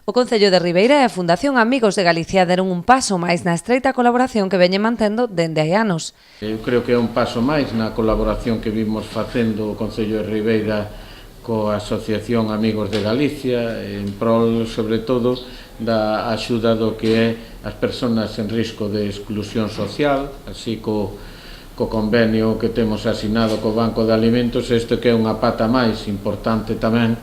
O Concello de Ribeira e a Fundación Amigos de Galicia deron un paso máis na estreita colaboración que veñen mantendo dende hai anos. Eu creo que é un paso máis na colaboración que vimos facendo o Concello de Ribeira coa Asociación Amigos de Galicia, en prol, sobre todo, da axuda do que é as persoas en risco de exclusión social, así co convenio que temos asinado co Banco de Alimentos, isto que é unha pata máis importante tamén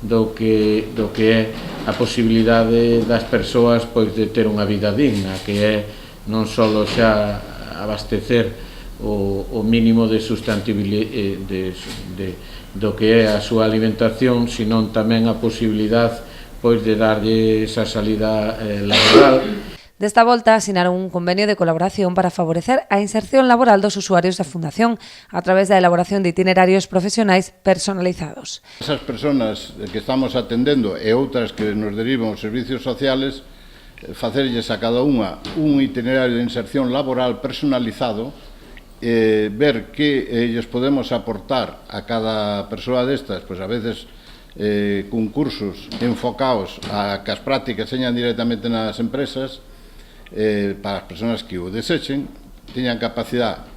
do que é a posibilidade das persoas pois de ter unha vida digna, que é non só xa abastecer o mínimo de sustentabilidade do que é a súa alimentación, senón tamén a posibilidade pois de darlle esa salida laboral. Desta volta asinaron un convenio de colaboración para favorecer a inserción laboral dos usuarios da Fundación a través da elaboración de itinerarios profesionais personalizados. Esas persoas que estamos atendendo e outras que nos derivan os servicios sociales, facerlles a cada unha un itinerario de inserción laboral personalizado, ver que lles podemos aportar a cada persoa destas, pois a veces con cursos enfocados a que as prácticas señan directamente nas empresas, para as persoas que o desechen, teñan capacidade,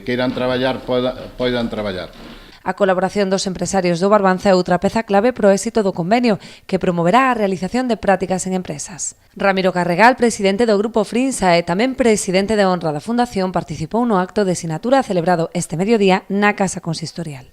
queiran traballar, poidan traballar. A colaboración dos empresarios do Barbanza é outra peza clave para o éxito do convenio, que promoverá a realización de prácticas en empresas. Ramiro Carregal, presidente do Grupo Frinsa e tamén presidente de honra da Fundación, participou no acto de sinatura celebrado este mediodía na Casa Consistorial.